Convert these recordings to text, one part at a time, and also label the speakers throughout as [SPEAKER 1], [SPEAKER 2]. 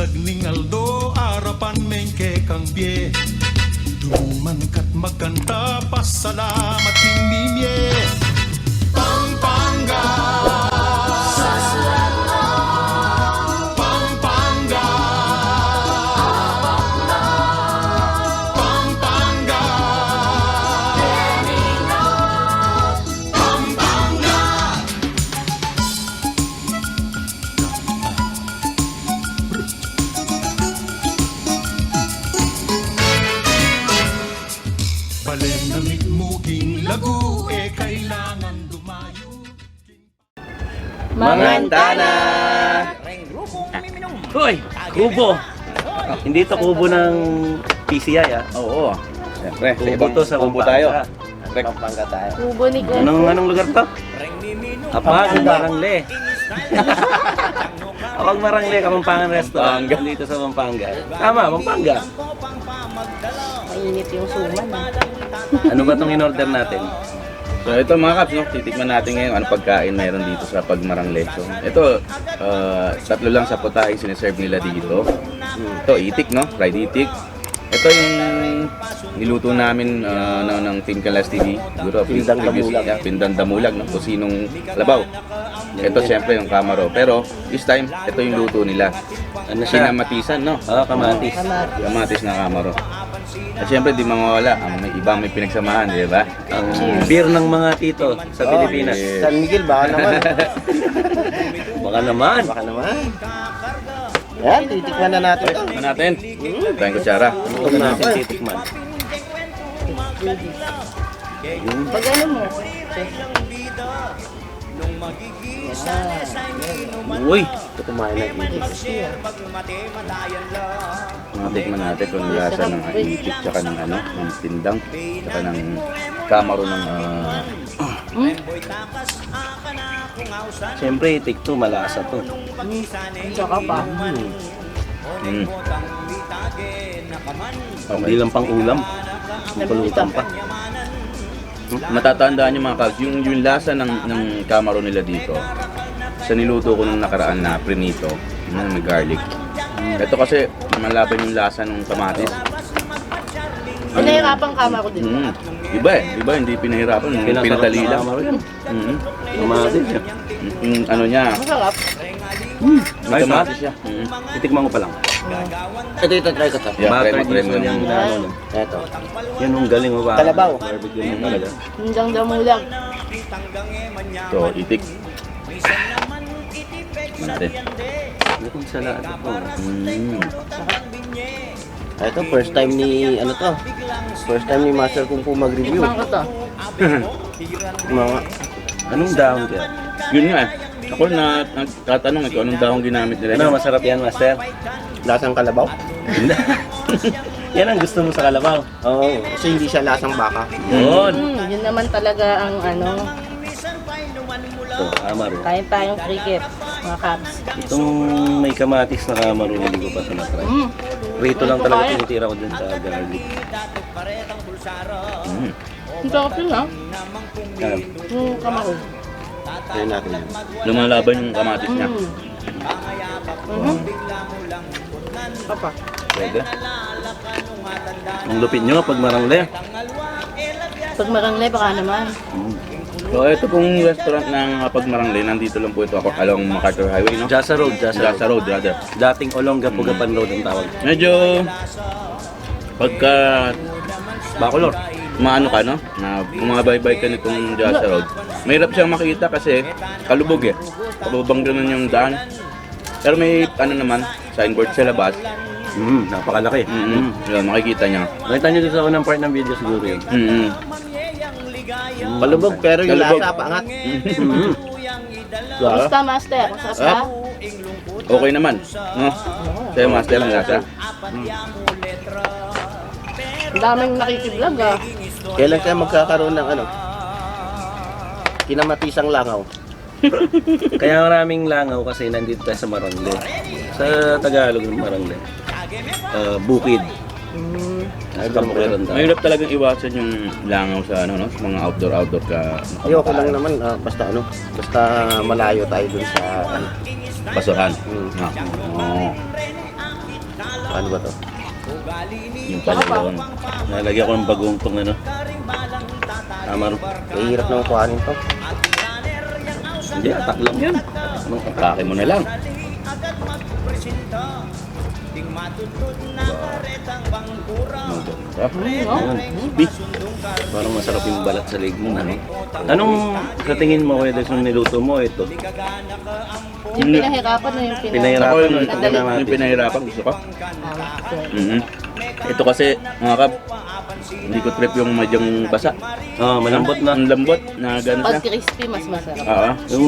[SPEAKER 1] lagning aldo arapan mengke kang pie Duman kat magkanta pasalamat king mimye Pampanga Pampanga Pampanga Pampanga Balen na mitmuging lagu kailangan dumayo
[SPEAKER 2] Mangantana!
[SPEAKER 3] Hoy! Kubo! Hindi to kubo ng PCI ah.
[SPEAKER 2] Oo. Siyempre, sa
[SPEAKER 3] Kubo
[SPEAKER 2] ibang
[SPEAKER 3] to sa
[SPEAKER 2] kubo
[SPEAKER 3] Pampanga.
[SPEAKER 2] tayo.
[SPEAKER 4] Pampanga tayo.
[SPEAKER 5] Kubo ni Kubo.
[SPEAKER 3] Anong lugar to? Apag Marangle. Apag Marangle, Kapampangan Restaurant.
[SPEAKER 2] Pampanga.
[SPEAKER 3] Dito sa Pampanga. Tama, Pampanga.
[SPEAKER 5] Mainit yung suman.
[SPEAKER 3] Ano ba itong in-order natin?
[SPEAKER 2] So ito mga kaps, no? Titikman natin ngayon ano pagkain mayroon dito sa Pagmarangle. So ito, tatlo lang sa putahe siniserve nila dito. Ito, itik, no? Fried itik. Ito yung niluto namin ng Team Kalas TV. Siguro,
[SPEAKER 4] Pindang Damulag.
[SPEAKER 2] Yeah, Pindang Damulag, no? Kusinong Kalabaw. Ito siyempre yung kamaro. Pero this time, ito yung luto nila.
[SPEAKER 3] Ano siya?
[SPEAKER 2] Sinamatisan, no?
[SPEAKER 3] Kamatis.
[SPEAKER 2] Kamatis na kamaro. At siyempre, di mawawala. May ibang may pinagsamahan, di ba?
[SPEAKER 3] Ang beer ng mga tito sa Pilipinas.
[SPEAKER 2] yes.
[SPEAKER 4] San Miguel, baka naman.
[SPEAKER 3] Baka naman.
[SPEAKER 4] Baka naman. Yan, titikman na natin ito.
[SPEAKER 2] Ano natin? Tayong kutsara.
[SPEAKER 3] Ito natin titikman.
[SPEAKER 5] Pag ano mo?
[SPEAKER 3] Uy!
[SPEAKER 4] Ito kumain ng itik.
[SPEAKER 2] Matikman natin kung ang lasa ng itik, tsaka ng ano, ng pindang, tsaka ng kamaro ng
[SPEAKER 3] Siyempre, itik to, malasa to.
[SPEAKER 5] Tsaka pa.
[SPEAKER 2] mm.
[SPEAKER 3] Hindi lang pang ulam. Pulutan pa.
[SPEAKER 2] Matatandaan nyo mga kags, yung lasa ng kamaro nila dito, sa niluto ko nung nakaraan na prinito, na may garlic. Ito kasi, malaban yung lasa ng kamatis.
[SPEAKER 5] Pinahirapan kama ko din.
[SPEAKER 2] Iba iba, hindi pinahirapan, pinadali lang.
[SPEAKER 3] Kamatis siya.
[SPEAKER 2] Yung ano niya,
[SPEAKER 5] Masarap.
[SPEAKER 2] may
[SPEAKER 3] Ayos,
[SPEAKER 2] kamatis siya.
[SPEAKER 3] Titikman ko pa lang.
[SPEAKER 4] Ito, try ko to.
[SPEAKER 2] Yeah,
[SPEAKER 3] Butter
[SPEAKER 2] try mo
[SPEAKER 3] diesel yung ano niya.
[SPEAKER 4] Ito.
[SPEAKER 3] Yan ang galing mo ba?
[SPEAKER 4] Kalabaw.
[SPEAKER 3] Barbecue mo talaga.
[SPEAKER 5] Hindang damulag.
[SPEAKER 2] So, itik. Natin.
[SPEAKER 3] Itong salad ito.
[SPEAKER 4] Ito, first time ni, ano to? First time ni Master Kung Fu mag-review.
[SPEAKER 5] Tikman ko to.
[SPEAKER 4] Mga,
[SPEAKER 3] Anong dahon kaya?
[SPEAKER 2] Yun nga eh. Ako nagtatanong kung anong dahon ginamit nila.
[SPEAKER 3] Ano, masarap yan, Master?
[SPEAKER 4] lasang kalabaw?
[SPEAKER 3] Yan ang gusto mo sa kalabaw.
[SPEAKER 4] Oo, kasi hindi siya lasang baka.
[SPEAKER 3] Yun.
[SPEAKER 5] Yun naman talaga ang ano.
[SPEAKER 3] Ito, amaro.
[SPEAKER 5] Kain tayong cricket, mga cabs.
[SPEAKER 3] Itong may kamatis na amaro, hindi ko pa ito na-try. Rito lang talaga tinitira ko dun sa garlic.
[SPEAKER 5] Ang sarap yun ah.
[SPEAKER 3] Yan.
[SPEAKER 5] Yung kamaro.
[SPEAKER 4] Ayun natin yan.
[SPEAKER 2] Lumalaban yung kamatis niya.
[SPEAKER 5] Papa.
[SPEAKER 2] Pwede.
[SPEAKER 3] Ang lupit nyo pag marangle.
[SPEAKER 5] Pag marangle, baka naman.
[SPEAKER 2] So, ito pong restaurant ng Pagmarangle. Nandito lang po ito ako along MacArthur Highway, no?
[SPEAKER 3] Jasa Road, Jasa
[SPEAKER 2] Jasa
[SPEAKER 3] Road.
[SPEAKER 2] Road, rather.
[SPEAKER 3] Dating Olongapugapan Road ang tawag.
[SPEAKER 2] Medyo pagka
[SPEAKER 3] Bacolor.
[SPEAKER 2] maano ka, no? Na bumabaybay ka nitong Jasa Road. Mahirap siyang makita kasi kalubog eh. Kababang ganun yung daan. Pero may ano naman, signboard sa labas.
[SPEAKER 3] Napakalaki.
[SPEAKER 2] Yun, makikita niya.
[SPEAKER 3] Nakita nyo dito sa unang part ng video siguro yun.
[SPEAKER 4] Palubog pero yung
[SPEAKER 2] Kalubog.
[SPEAKER 4] lasa paangat.
[SPEAKER 5] Basta master, masarap ka?
[SPEAKER 2] Okay naman, no? Sa'yo, master ang lasa.
[SPEAKER 5] Ang daming nakikiblog ah.
[SPEAKER 4] Kailan kaya magkakaroon ng ano? Kinamatisang langaw.
[SPEAKER 3] Kaya maraming langaw kasi nandito tayo sa Marangle. Sa Tagalog ng Marangle. Bukid. Ay, meron tayo.
[SPEAKER 2] Mahirap talagang iwasan yung langaw sa ano, no? Sa mga outdoor ka.
[SPEAKER 4] Ayoko lang naman, basta ano, basta malayo tayo dun sa ano.
[SPEAKER 2] Basuhan.
[SPEAKER 4] Mm.
[SPEAKER 2] Oo.
[SPEAKER 4] Ano ba to?
[SPEAKER 2] Yung pala yun.
[SPEAKER 3] Nalagyan ko ng bagong tong ano. Kamaro.
[SPEAKER 4] Eh, hirap naman kuhanin to.
[SPEAKER 3] Hindi, atak lang yan.
[SPEAKER 2] Atake mo na lang.
[SPEAKER 3] Ayan. Beef. Parang masarap yung balat sa leg mo. Ano? Anong sa tingin mo, Kuya Dex, nung niluto mo ito?
[SPEAKER 5] Yung pinahirapan na yung
[SPEAKER 2] Ako
[SPEAKER 3] Pinahirapan
[SPEAKER 2] yung,
[SPEAKER 3] mo ito na natin.
[SPEAKER 2] yung pinahirapan, gusto ko. Ito kasi, mga kap, hindi ko trip yung madyang basa.
[SPEAKER 3] Oh, malambot na.
[SPEAKER 2] Ang lambot na gano'n siya.
[SPEAKER 5] Pag crispy, mas masarap.
[SPEAKER 2] Oo.
[SPEAKER 3] Yung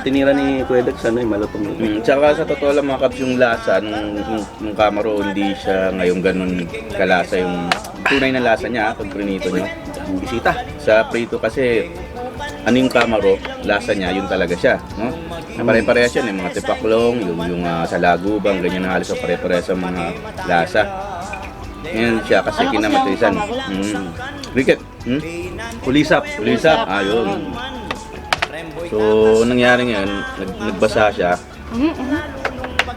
[SPEAKER 3] tinira ni Kuya Dex, ano, malutong yun.
[SPEAKER 2] Tsaka sa totoo lang mga kaps, yung lasa nung kamaro, hindi siya ngayong ganun kalasa yung tunay na lasa niya pag prinito nyo.
[SPEAKER 3] Ang bisita.
[SPEAKER 2] Sa prito kasi, ano yung kamaro, lasa niya, yun talaga siya. No? Na pare-parehas yan, yung mga tipaklong, yung sa lagubang, ganyan na halos sa pare-parehas sa mga lasa. Yan siya kasi
[SPEAKER 5] Ano kasi
[SPEAKER 2] kinamatisan.
[SPEAKER 5] ang kamaro?
[SPEAKER 2] Cricket.
[SPEAKER 3] Kulisap.
[SPEAKER 2] Pulisap. Ayun. So, nangyari ngayon, nagbasa siya.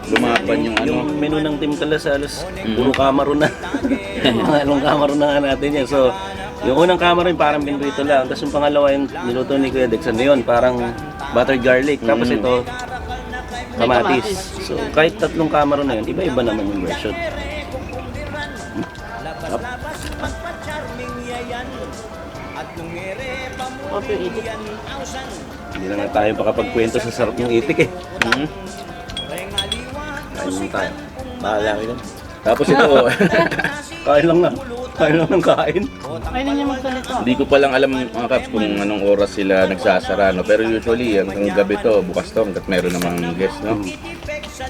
[SPEAKER 2] Lumaban yung ano.
[SPEAKER 3] Yung menu ng Team Kalasalos, puro kamaro na. Mga along kamaro na nga natin yan. So, yung unang kamaro yung parang pinrito lang. Tapos yung pangalawa yung niluto ni Kuya Dex, ano yun? Parang buttered garlic. Tapos ito, kamatis. So, kahit tatlong kamaro na yun, iba-iba naman yung version.
[SPEAKER 5] Okay, itik.
[SPEAKER 3] Hindi na nga tayo makapagkwento sa sarap ng itik eh. Kain lang tayo.
[SPEAKER 4] Bahala ko yun.
[SPEAKER 2] Tapos ito,
[SPEAKER 3] Kain lang na. Kain lang ng kain.
[SPEAKER 5] Kaya na niya magsalita.
[SPEAKER 2] hindi ko pa lang alam mga kaps kung anong oras sila nagsasara, no? Pero usually, hanggang gabi to, bukas to, hanggat meron namang guest, no?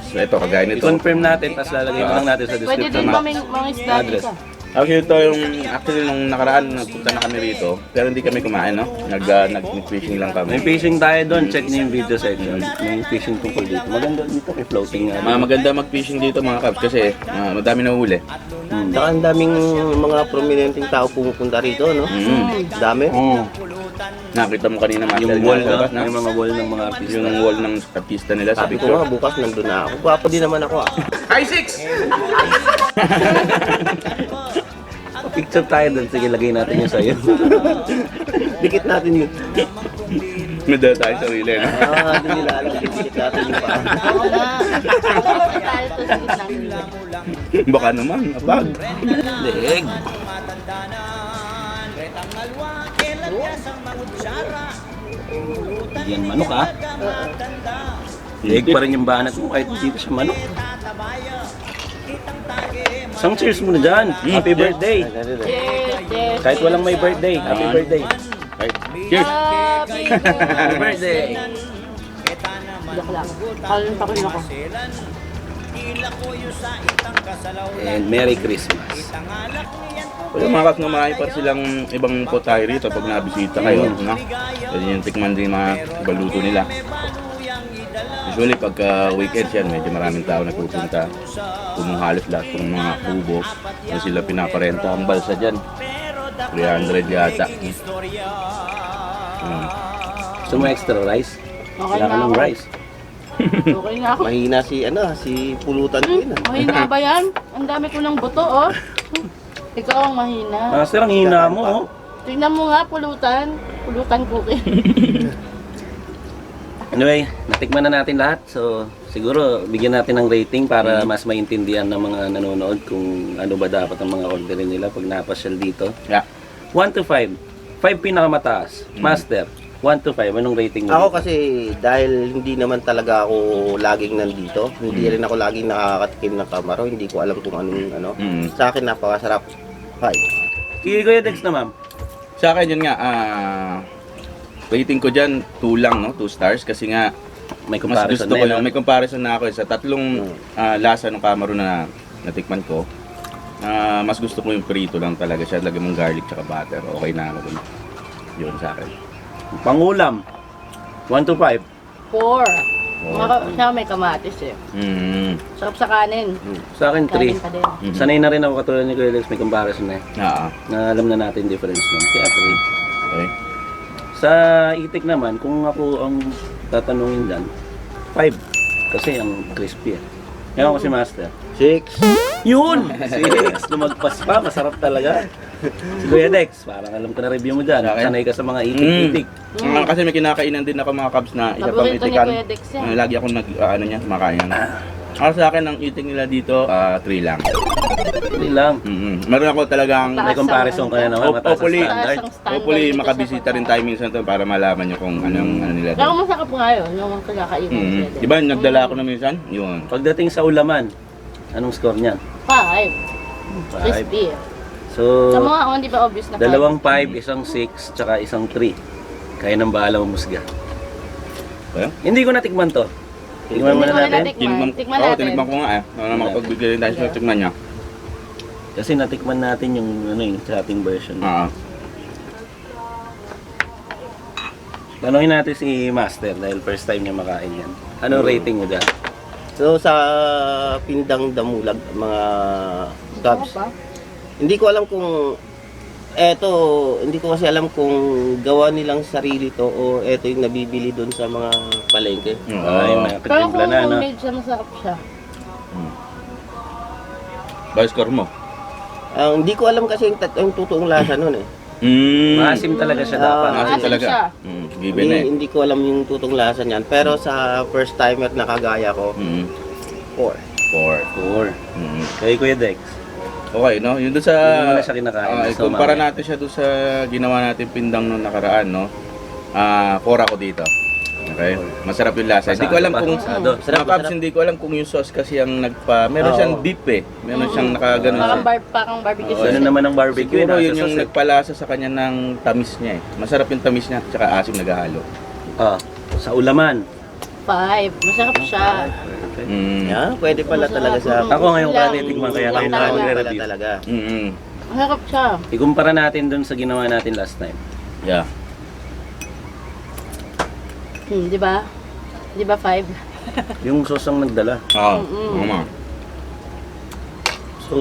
[SPEAKER 2] So ito, kagaya nito.
[SPEAKER 3] I-confirm natin, tapos lalagay mo lang natin sa
[SPEAKER 5] Pwede
[SPEAKER 3] description.
[SPEAKER 5] din kami mga isda
[SPEAKER 3] Address.
[SPEAKER 5] dito.
[SPEAKER 2] Actually, nung nakaraan, nagpunta na kami rito, pero hindi kami kumain, no? Nag-fishing lang
[SPEAKER 3] May
[SPEAKER 2] kami.
[SPEAKER 3] fishing tayo doon, check niyo yung video section. May fishing tungkol dito. Maganda dito, may floating nga.
[SPEAKER 2] Maganda mag-fishing dito mga kaps kasi madami na huli.
[SPEAKER 4] Saka ang daming mga prominenteng tao pumupunta rito, no? Dami.
[SPEAKER 2] Nakita mo kanina
[SPEAKER 3] Yung wall
[SPEAKER 2] na,
[SPEAKER 3] na, may mga wall ng mga artista.
[SPEAKER 2] yung wall ng artista nila sa
[SPEAKER 4] Sabi ko nga,
[SPEAKER 2] picture.
[SPEAKER 4] bukas nandun na ako. Gwapo din naman ako ah.
[SPEAKER 3] Picture tayo doon, sige lagay natin yung sayo.
[SPEAKER 4] Dikit natin yun.
[SPEAKER 2] Medal tayo sa sarili, no?
[SPEAKER 4] Ah, hindi nila alam. Dikit natin yung paa.
[SPEAKER 5] Oo nga. Tayo to sa gitna.
[SPEAKER 2] Baka naman, apag.
[SPEAKER 3] Leeg. Yan manok ha. Leeg pa rin yung banat mo kahit dito siya manok. Isang cheers muna dyan. Happy
[SPEAKER 2] cheers.
[SPEAKER 3] birthday.
[SPEAKER 5] Cheers, cheers.
[SPEAKER 3] Kahit walang may birthday, happy birthday.
[SPEAKER 2] Right. Cheers!
[SPEAKER 5] Happy
[SPEAKER 3] Happy birthday.
[SPEAKER 5] Joke lang. Kalun pa rin ako.
[SPEAKER 3] And Merry Christmas.
[SPEAKER 2] Pero mga kaps, no, marami pa silang ibang potay rito pag nabisita kayo, no? Pwede yung tikman din mga ibang luto nila. Usually pagka weekends yan, medyo maraming tao nagpupunta. Kung halos lahat ng mga kubo, na sila pinaparenta ang balsa dyan. 300 yata.
[SPEAKER 3] Gusto mo extra rice?
[SPEAKER 5] Okay
[SPEAKER 3] Wala ka
[SPEAKER 5] na
[SPEAKER 3] ng
[SPEAKER 5] ako.
[SPEAKER 3] rice.
[SPEAKER 5] Okay na ako.
[SPEAKER 4] Mahina si pulutan ko yun ah.
[SPEAKER 5] Mahina ba yan? Ang dami ko ng buto, oh. Ikaw ang mahina.
[SPEAKER 3] Sir, ang hina mo oh.
[SPEAKER 5] Tingnan mo nga, pulutan. Pulutan cookie.
[SPEAKER 3] Anyway, natikman na natin lahat. So, siguro bigyan natin ng rating para mas maintindihan ng mga nanonood kung ano ba dapat ang mga orderin nila pag napasyal dito.
[SPEAKER 2] Yeah.
[SPEAKER 3] 1 to 5. 5 pinakamataas. Master, 1 to 5. Anong rating mo?
[SPEAKER 4] Ako kasi dahil hindi naman talaga ako laging nandito, hindi rin ako laging nakakatikim ng kamaro, hindi ko alam kung anong ano. Sa akin napakasarap. Hi.
[SPEAKER 3] Kaya Kuya Dex na ma'am.
[SPEAKER 2] Sa akin yun nga, rating ko dyan 2 lang, no? 2 stars kasi nga
[SPEAKER 3] May
[SPEAKER 2] mas
[SPEAKER 3] comparison
[SPEAKER 2] gusto ko
[SPEAKER 3] na
[SPEAKER 2] yung
[SPEAKER 3] yun.
[SPEAKER 2] may comparison na ako sa tatlong lasa ng kamaro na natikman ko. Mas gusto ko yung prito lang talaga siya, lagyan mong garlic tsaka butter. Okay na ako dun. Yun sa akin.
[SPEAKER 3] Pangulam. 1 to 5.
[SPEAKER 5] 4. Siya may kamatis eh. Sarap sa kanin.
[SPEAKER 3] Sa akin
[SPEAKER 5] Kanin
[SPEAKER 3] 3.
[SPEAKER 5] pa din.
[SPEAKER 3] Sanay na rin ako katulad ni Kuya Dex, may comparison na eh. Na alam na natin difference nun. Kaya 3.
[SPEAKER 2] Okay.
[SPEAKER 3] Sa itik naman, kung ako ang tatanungin dyan, 5. Kasi ang crispy eh. Ngayon ko si Master.
[SPEAKER 4] 6.
[SPEAKER 3] Yun! Si Dex, lumagpas pa. Masarap talaga. Si Kuya Dex, parang alam ko na review mo dyan.
[SPEAKER 2] Sa akin?
[SPEAKER 3] Sanay ka sa mga itik-itik.
[SPEAKER 2] Kasi may kinakainan din ako mga kabs na isa pang
[SPEAKER 5] Paborito ni
[SPEAKER 2] itikan.
[SPEAKER 5] Kuya Dex yan.
[SPEAKER 2] Lagi ako kumakain yan. Para sa akin, ang itik nila dito, 3 lang.
[SPEAKER 3] Hindi lang.
[SPEAKER 2] Meron ako talagang
[SPEAKER 3] May comparison ka na naman. Mataas
[SPEAKER 2] Hopefully,
[SPEAKER 3] ang standard.
[SPEAKER 2] hopefully makabisita rin tayo minsan to para malaman nyo kung anong ano nila
[SPEAKER 5] Pero
[SPEAKER 2] doon.
[SPEAKER 5] masarap nga yun, yung kagkainan ni Kuya Dex.
[SPEAKER 2] Diba, nagdala ako na minsan? Yun.
[SPEAKER 3] Pagdating sa ulaman, anong score niyan?
[SPEAKER 5] 5. Crispy.
[SPEAKER 3] So,
[SPEAKER 5] Sa mga hindi ba obvious na
[SPEAKER 3] dalawang 5, isang 6, tsaka isang 3. Kaya nang bahala mamusga.
[SPEAKER 2] Kaya?
[SPEAKER 3] Hindi ko natikman to. Tingnan muna natin.
[SPEAKER 5] Tikman natin.
[SPEAKER 2] Tinikman ko nga eh. Makapagbigay rin tayo sa tikman niya.
[SPEAKER 3] Kasi natikman natin yung ano yung sa ating version. Tanungin natin si Master dahil first time niya makain yan. Anong rating mo dyan?
[SPEAKER 4] So sa Pindang Damulag, mga Cubs, hindi ko alam kung hindi ko kasi alam kung gawa nilang sarili to o eto yung nabibili doon sa mga palengke.
[SPEAKER 3] Ay, may
[SPEAKER 5] Pero
[SPEAKER 3] katimpla
[SPEAKER 5] kung
[SPEAKER 3] na, no?
[SPEAKER 5] homemade siya, masarap siya.
[SPEAKER 2] Ba score mo?
[SPEAKER 4] Hindi ko alam kasi yung totoong lasa nun eh.
[SPEAKER 3] Maasim talaga siya dapat.
[SPEAKER 2] Maasim
[SPEAKER 5] Maasim
[SPEAKER 2] talaga.
[SPEAKER 5] siya.
[SPEAKER 2] Given na eh.
[SPEAKER 4] Hindi ko alam yung totoong lasa niyan. Pero sa first timer na kagaya ko, 4.
[SPEAKER 2] 4.
[SPEAKER 3] 4. Kay Kuya Dex.
[SPEAKER 2] Okay, no? Yun doon sa...
[SPEAKER 3] Hindi mo na siya kinakain. So,
[SPEAKER 2] Ikumpara
[SPEAKER 3] mamaya.
[SPEAKER 2] natin siya doon sa ginawa natin pindang nung nakaraan, no? 4 ako dito. Okay? Masarap yung lasa. Hindi ko alam kung...
[SPEAKER 3] Pasado.
[SPEAKER 2] Mga Cubs, hindi ko alam kung yung sauce kasi ang nagpa... Meron siyang deep eh. Meron siyang nakaganon siya.
[SPEAKER 5] Parang barbecue
[SPEAKER 3] Ano
[SPEAKER 5] sauce.
[SPEAKER 3] naman ang barbecue?
[SPEAKER 2] Siguro
[SPEAKER 3] nasa
[SPEAKER 2] yun yung
[SPEAKER 3] sauce, eh.
[SPEAKER 2] nagpalasa sa kanya ng tamis niya eh. Masarap yung tamis niya, tsaka asim naghahalo.
[SPEAKER 3] Sa ulaman.
[SPEAKER 5] 5. Masarap siya.
[SPEAKER 4] Yeah, pwede pala talaga sa...
[SPEAKER 3] Ako ngayon ka titikman kaya ngayon lang
[SPEAKER 4] Pala
[SPEAKER 3] magre-review.
[SPEAKER 4] talaga.
[SPEAKER 5] Masarap siya.
[SPEAKER 3] Ikumpara natin dun sa ginawa natin last time.
[SPEAKER 2] Yeah.
[SPEAKER 5] Di ba? Di ba 5?
[SPEAKER 3] Yung sauce ang nagdala.
[SPEAKER 2] Oo.
[SPEAKER 3] So,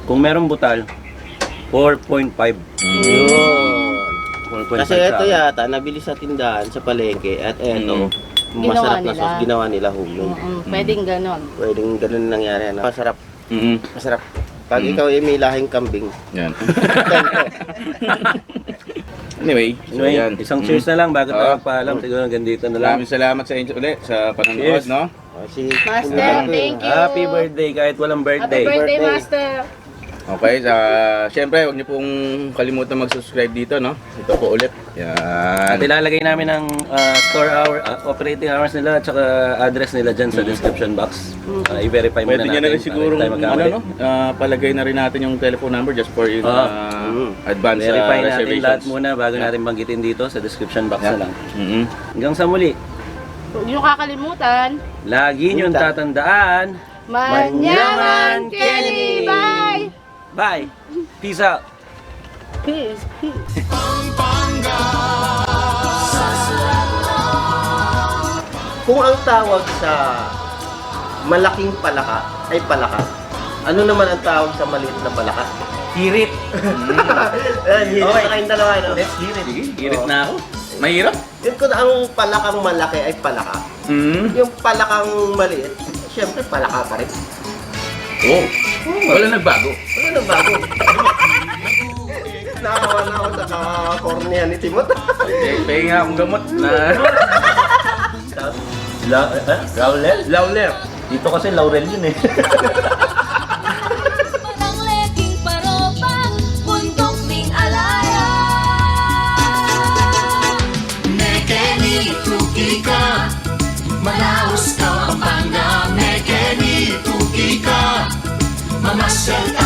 [SPEAKER 3] kung merong butal, 4.5.
[SPEAKER 4] Yun.
[SPEAKER 3] 4.5
[SPEAKER 4] Kasi ito yata, nabili sa tindahan, sa palengke, at eto, masarap na
[SPEAKER 5] nila.
[SPEAKER 4] sauce, ginawa nila homemade.
[SPEAKER 5] Pwedeng ganon.
[SPEAKER 4] Pwedeng ganun nangyari. Ano? Masarap. Masarap. Pag
[SPEAKER 2] Mm.
[SPEAKER 4] ikaw ay may lahing kambing,
[SPEAKER 2] Yan. Anyway, so yan.
[SPEAKER 3] Isang cheers na lang bago tayo magpaalam. Siguro hanggang dito na lang.
[SPEAKER 2] Maraming salamat sa inyo ulit sa panonood,
[SPEAKER 3] Cheers.
[SPEAKER 2] no?
[SPEAKER 4] si
[SPEAKER 5] Master, thank you.
[SPEAKER 3] Happy birthday kahit walang
[SPEAKER 5] Happy
[SPEAKER 3] birthday.
[SPEAKER 5] birthday,
[SPEAKER 4] Birthday.
[SPEAKER 5] Master.
[SPEAKER 2] Okay, syempre, huwag niyo pong kalimutan mag-subscribe dito, no? Ito po ulit.
[SPEAKER 3] At
[SPEAKER 2] Yan.
[SPEAKER 3] ilalagay namin ang store hour, operating hours nila at saka address nila dyan sa description box. I-verify muna
[SPEAKER 2] Pwede
[SPEAKER 3] natin.
[SPEAKER 2] niya na rin siguro,
[SPEAKER 3] para hindi tayo magkamali.
[SPEAKER 2] palagay na rin natin yung telephone number just for advance
[SPEAKER 3] Verify natin
[SPEAKER 2] reservations.
[SPEAKER 3] lahat muna bago natin banggitin dito sa description box na lang.
[SPEAKER 2] Mhm.
[SPEAKER 3] Hanggang sa muli,
[SPEAKER 5] Huwag niyo kakalimutan.
[SPEAKER 3] lagi niyong tatandaan.
[SPEAKER 5] Manyaman Kelly! Bye!
[SPEAKER 3] Bye! Peace out!
[SPEAKER 5] Peace, peace.
[SPEAKER 4] Kung ang tawag sa malaking palaka ay palaka, ano naman ang tawag sa maliit na palaka?
[SPEAKER 3] Hirit!
[SPEAKER 4] Ayan, hirit na kayong dalawa, no?
[SPEAKER 3] Let's hear it.
[SPEAKER 2] Hirit na ako. Mahirap.
[SPEAKER 4] Yun kung ang palakang malaki ay palaka, yung palakang maliit, syempre palaka pa rin.
[SPEAKER 2] Oh. Wala nagbago.
[SPEAKER 4] Ano nang bago? Nakawa na ako sa cornea ni Timot.
[SPEAKER 2] Pahinga akong gamot na
[SPEAKER 3] Laurel?
[SPEAKER 2] Lawler.
[SPEAKER 3] Dito kasi Laurel yun eh.
[SPEAKER 6] Parang leking paropa, bundok ding alaya.
[SPEAKER 1] Nekeni tukika Manaus ka Pampanga Nekeni tukika Mamasyal ka